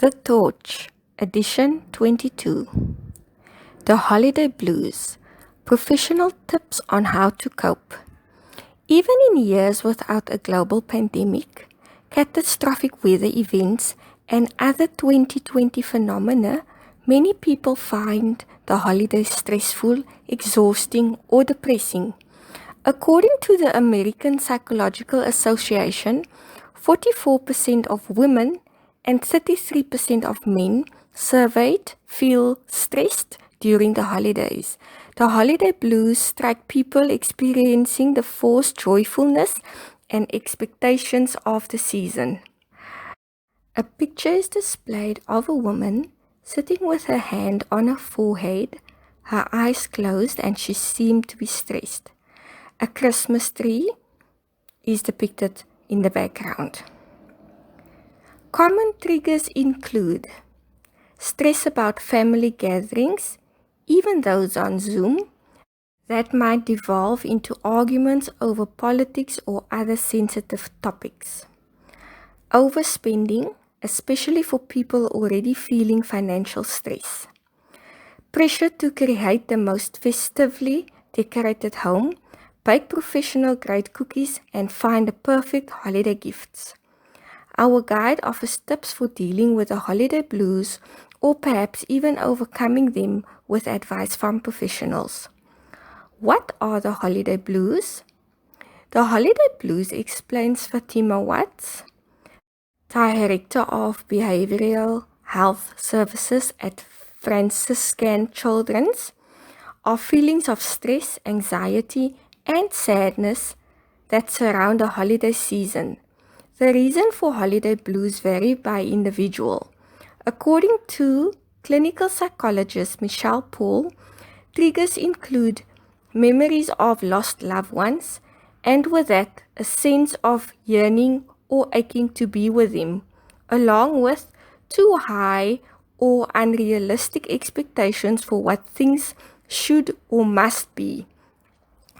The Torch, Edition 22. The Holiday Blues, Professional Tips on How to Cope. Even in years without a global pandemic, catastrophic weather events, and other 2020 phenomena, many people find the holidays stressful, exhausting, or depressing. According to the American Psychological Association, 44% of women and 33% of men surveyed feel stressed during the holidays. The holiday blues strike people experiencing the forced joyfulness and expectations of the season. A picture is displayed of a woman sitting with her hand on her forehead, her eyes closed, and she seemed to be stressed. A Christmas tree is depicted in the background. Common triggers include stress about family gatherings, even those on Zoom, that might devolve into arguments over politics or other sensitive topics. Overspending, especially for people already feeling financial stress. Pressure to create the most festively decorated home, bake professional grade cookies, and find the perfect holiday gifts. Our guide offers tips for dealing with the holiday blues or perhaps even overcoming them with advice from professionals. What are the holiday blues? The holiday blues, explains Fatima Watts, Director of Behavioral Health Services at Franciscan Children's, are feelings of stress, anxiety, and sadness that surround the holiday season. The reason for holiday blues vary by individual. According to clinical psychologist Michelle Paul, triggers include memories of lost loved ones, and with that, a sense of yearning or aching to be with them, along with too high or unrealistic expectations for what things should or must be.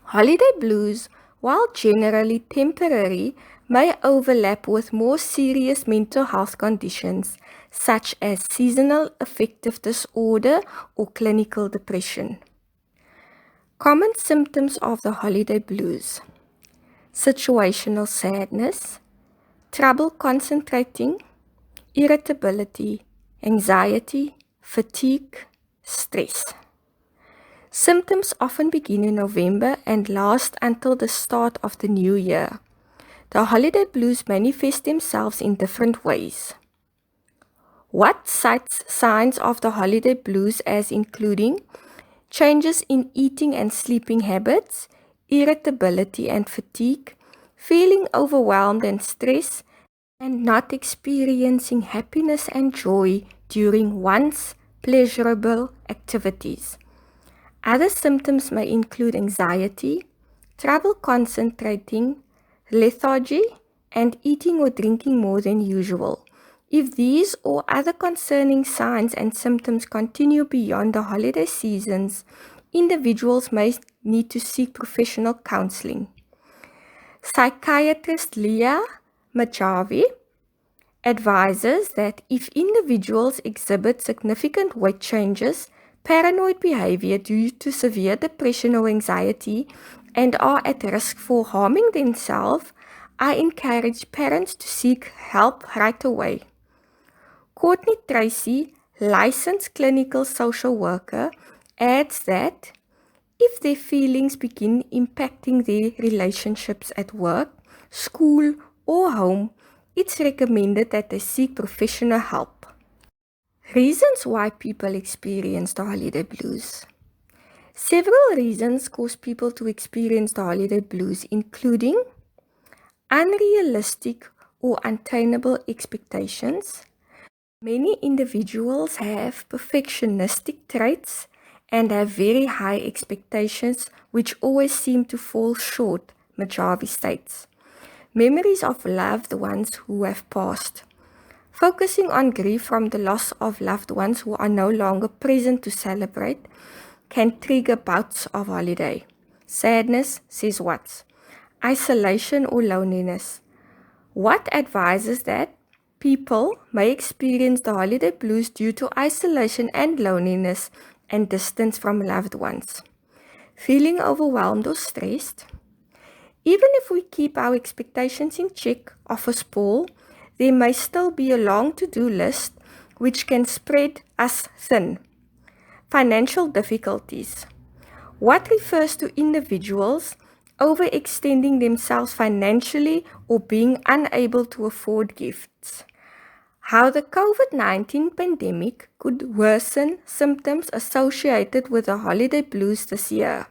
Holiday blues, while generally temporary, may overlap with more serious mental health conditions such as seasonal affective disorder or clinical depression. Common symptoms of the holiday blues: situational sadness, trouble concentrating, irritability, anxiety, fatigue, stress. Symptoms often begin in November and last until the start of the new year. The holiday blues manifest themselves in different ways. What cites signs of the holiday blues as including changes in eating and sleeping habits, irritability and fatigue, feeling overwhelmed and stressed, and not experiencing happiness and joy during once pleasurable activities. Other symptoms may include anxiety, trouble concentrating, lethargy, and eating or drinking more than usual. If these or other concerning signs and symptoms continue beyond the holiday seasons, individuals may need to seek professional counseling. Psychiatrist Leah Majavi advises that if individuals exhibit significant weight changes, paranoid behavior due to severe depression or anxiety, and are at risk for harming themselves, I encourage parents to seek help right away. Courtney Tracy, licensed clinical social worker, adds that if their feelings begin impacting their relationships at work, school, or home, it's recommended that they seek professional help. Reasons why people experience the holiday blues. Several reasons cause people to experience the holiday blues, including unrealistic or unattainable expectations. Many individuals have perfectionistic traits and have very high expectations which always seem to fall short, Majavi states. Memories of loved ones who have passed. Focusing on grief from the loss of loved ones who are no longer present to celebrate can trigger bouts of holiday. Sadness, says Watts. Isolation or loneliness. Watt advises that People may experience the holiday blues due to isolation and loneliness and distance from loved ones. Feeling overwhelmed or stressed? Even if we keep our expectations in check, offers Paul, there may still be a long to-do list which can spread us thin. Financial difficulties. What refers to individuals overextending themselves financially or being unable to afford gifts. How the COVID-19 pandemic could worsen symptoms associated with the holiday blues this year.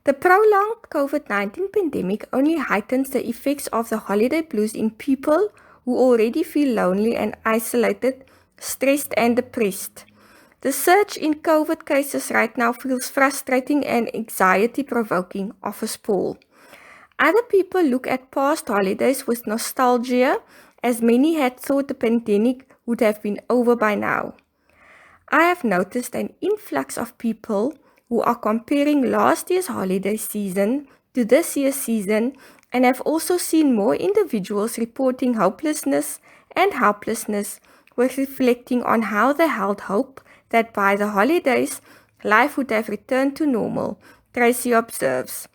The prolonged COVID-19 pandemic only heightens the effects of the holiday blues in people who already feel lonely and isolated, stressed and depressed. The surge in COVID cases right now feels frustrating and anxiety-provoking, offers Paul. Other people look at past holidays with nostalgia, as many had thought the pandemic would have been over by now. I have noticed an influx of people who are comparing last year's holiday season to this year's season, and have also seen more individuals reporting hopelessness and helplessness, with reflecting on how they held hope that by the holidays, life would have returned to normal, Tracy observes.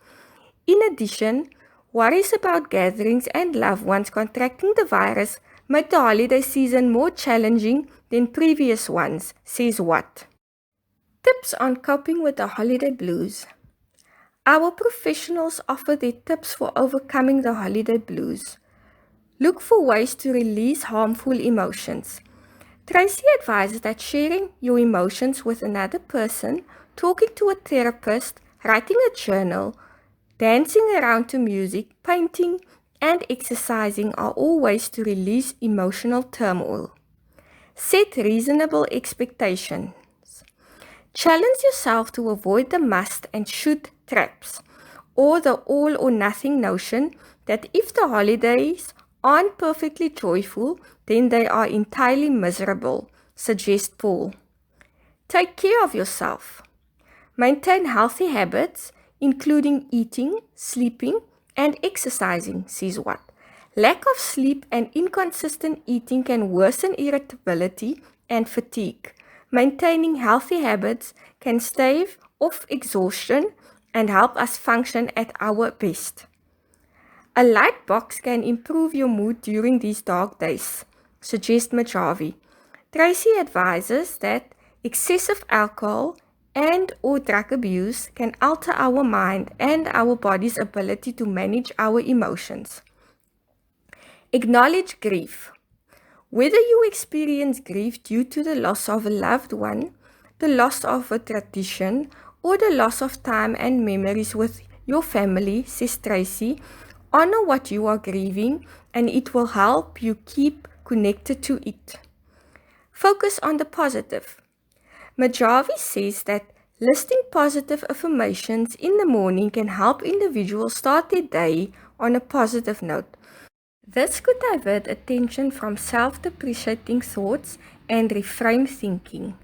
In addition, worries about gatherings and loved ones contracting the virus made the holiday season more challenging than previous ones, says Watt. Tips on coping with the holiday blues. Our professionals offer their tips for overcoming the holiday blues. Look for ways to release harmful emotions. Tracy advises that sharing your emotions with another person, talking to a therapist, writing a journal, dancing around to music, painting, and exercising are all ways to release emotional turmoil. Set reasonable expectations. Challenge yourself to avoid the must and should traps, or the all or nothing notion that if the holidays aren't perfectly joyful, then they are entirely miserable, suggests Paul. Take care of yourself. Maintain healthy habits, including eating, sleeping, and exercising, says Watt. Lack of sleep and inconsistent eating can worsen irritability and fatigue. Maintaining healthy habits can stave off exhaustion and help us function at our best. A light box can improve your mood during these dark days, suggests Majavi. Tracy advises that excessive alcohol and or drug abuse can alter our mind and our body's ability to manage our emotions. Acknowledge grief. Whether you experience grief due to the loss of a loved one, the loss of a tradition, or the loss of time and memories with your family, says Tracy, honor what you are grieving and it will help you keep connected to it. Focus on the positive. Majavi says that listing positive affirmations in the morning can help individuals start their day on a positive note. This could divert attention from self-depreciating thoughts and reframe thinking.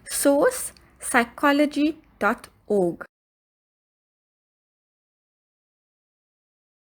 Source: psychology.org